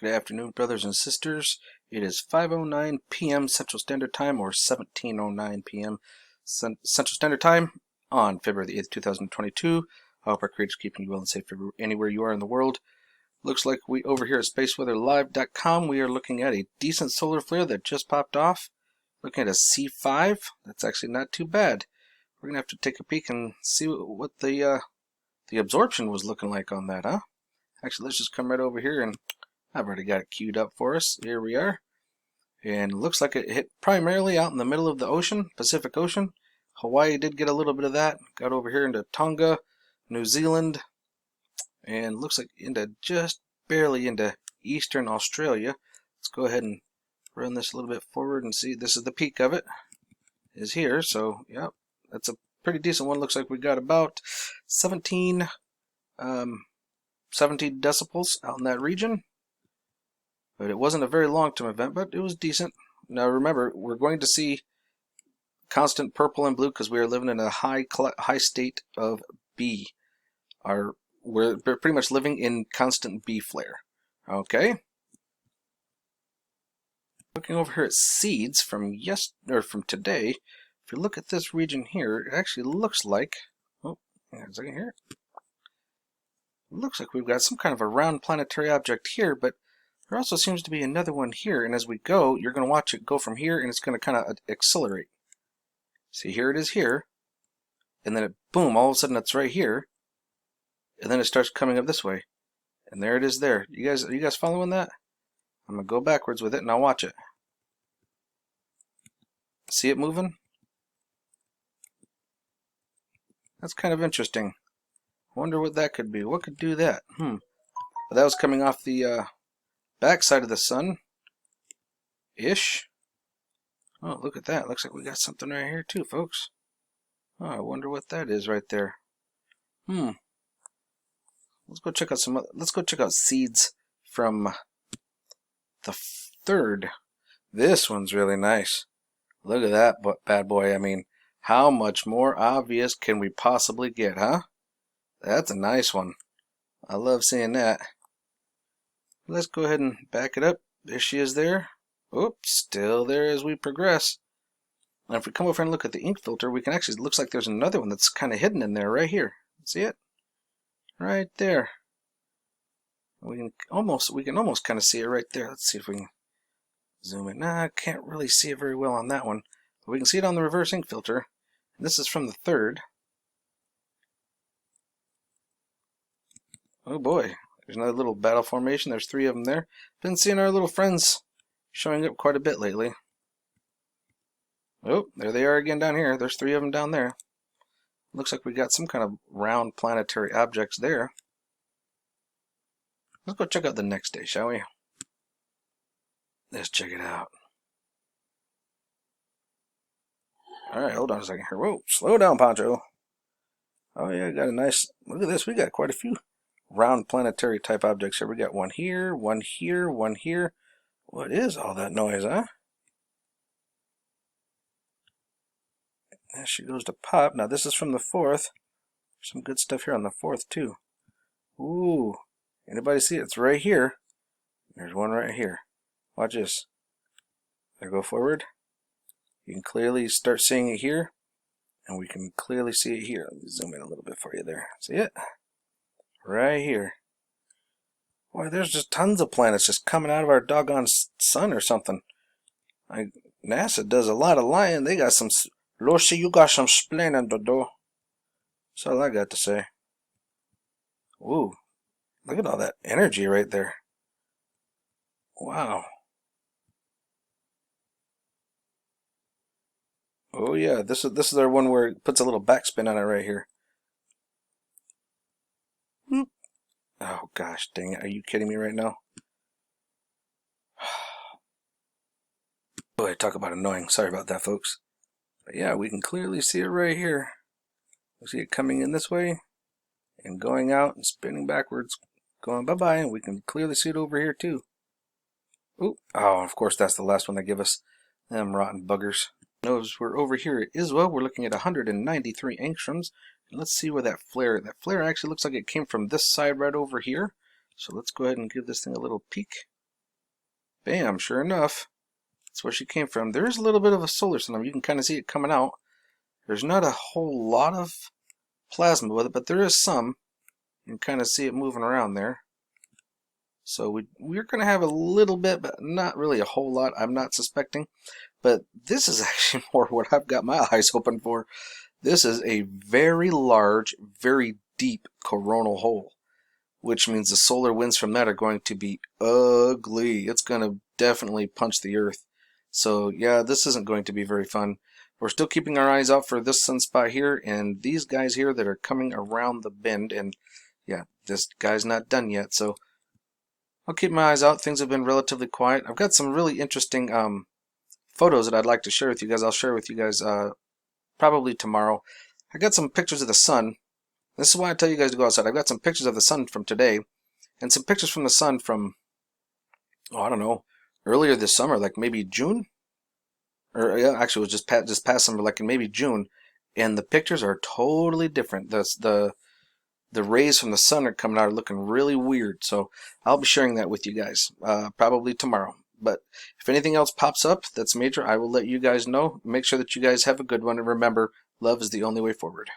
Good afternoon, brothers and sisters. It is 5:09 p.m. Central Standard Time, or 17:09 p.m. Central Standard Time on February the 8th, 2022. I hope our creators keeping you well and safe anywhere you are in the world. Looks like we over here at SpaceWeatherLive.com, we are looking at a decent solar flare that just popped off. Looking at a C5. That's actually not too bad. We're going to have to take a peek and see what the absorption was looking like on that, huh? Actually, let's just come right over here, and I've already got it queued up for us. Here we are. And it looks like it hit primarily out in the middle of the ocean, Pacific Ocean. Hawaii did get a little bit of that. Got over here into Tonga, New Zealand, and looks like just barely into Eastern Australia. Let's go ahead and run this a little bit forward and see. This is the peak of it, is here. So, yeah, that's a pretty decent one. Looks like we got about 17 decibels out in that region. But it wasn't a very long-term event, but it was decent. Now remember, we're going to see constant purple and blue because we are living in a high state of B. We're pretty much living in constant B flare. Okay. Looking over here at seeds from today, if you look at this region here, it actually looks like, hang on a second here. It looks like we've got some kind of a round planetary object here, but there also seems to be another one here, and as we go, you're going to watch it go from here, and it's going to kind of accelerate. See, here it is here, and then boom, all of a sudden it's right here, and then it starts coming up this way, and there it is there. Are you guys following that? I'm going to go backwards with it, and I'll watch it. See it moving? That's kind of interesting. I wonder what that could be. What could do that? But that was coming off the back side of the sun ish. Oh, look at that. Looks like we got something right here too, folks. Oh, I wonder what that is right there. Let's go check out let's go check out seeds from the 3rd. This one's really nice. Look at that bad boy. I mean, how much more obvious can we possibly get, huh? That's a nice one. I love seeing that. Let's go ahead and back it up. There she is there. Oops, still there as we progress. And if we come over and look at the ink filter, we can actually, looks like there's another one that's kind of hidden in there right here. See it? Right there. We can almost kind of see it right there. Let's see if we can zoom in. Nah, I can't really see it very well on that one. But we can see it on the reverse ink filter. And this is from the 3rd. Oh boy. There's another little battle formation. There's 3 of them there. Been seeing our little friends showing up quite a bit lately. Oh, there they are again down here. There's 3 of them down there. Looks like we got some kind of round planetary objects there. Let's go check out the next day, shall we? Let's check it out. Alright, hold on a second here. Whoa, slow down, Pancho. Oh yeah, got a nice, look at this. We got quite a few round planetary type objects here. We got one here, one here, one here. What is all that noise, huh? There she goes to pop. Now this is from the 4th. Some good stuff here on the 4th too. Ooh, anybody see it? It's right here. There's one right here. Watch this. There, go forward. You can clearly start seeing it here, and we can clearly see it here. Let me zoom in a little bit for you there. See it? Right here. Boy, there's just tons of planets just coming out of our doggone sun or something. NASA does a lot of lying. They got some... Lucy, you got some splaining to do. That's all I got to say. Ooh, look at all that energy right there. Wow. Oh yeah, this is our one where it puts a little backspin on it right here. Oh gosh, dang it. Are you kidding me right now? Boy, talk about annoying. Sorry about that, folks. But yeah, we can clearly see it right here. We see it coming in this way and going out and spinning backwards, going bye-bye, and we can clearly see it over here too. Ooh. Oh, of course, that's the last one they give us. Them rotten buggers. Notice we're over here at ISWA. We're looking at 193 angstroms. Let's see where that flare actually looks like it came from this side right over here. So let's go ahead and give this thing a little peek. Bam, sure enough. That's where she came from. There is a little bit of a solar system. You can kind of see it coming out. There's not a whole lot of plasma with it, but there is some. You can kind of see it moving around there. So we're going to have a little bit, but not really a whole lot, I'm not suspecting. But this is actually more what I've got my eyes open for. This is a very large, very deep coronal hole, which means the solar winds from that are going to be ugly. It's going to definitely punch the Earth. So yeah, this isn't going to be very fun. We're still keeping our eyes out for this sunspot here and these guys here that are coming around the bend. And yeah, this guy's not done yet. So I'll keep my eyes out. Things have been relatively quiet. I've got some really interesting photos that I'd like to share with you guys. I'll share with you guys probably tomorrow. I got some pictures of the sun. This is why I tell you guys to go outside. I've got some pictures of the sun from today and some pictures from the sun from, oh, I don't know, earlier this summer, like maybe June. Or yeah, actually it was just past summer, like in maybe June. And the pictures are totally different. The rays from the sun are coming out looking really weird. So I'll be sharing that with you guys probably tomorrow. But if anything else pops up that's major, I will let you guys know. Make sure that you guys have a good one. And remember, love is the only way forward.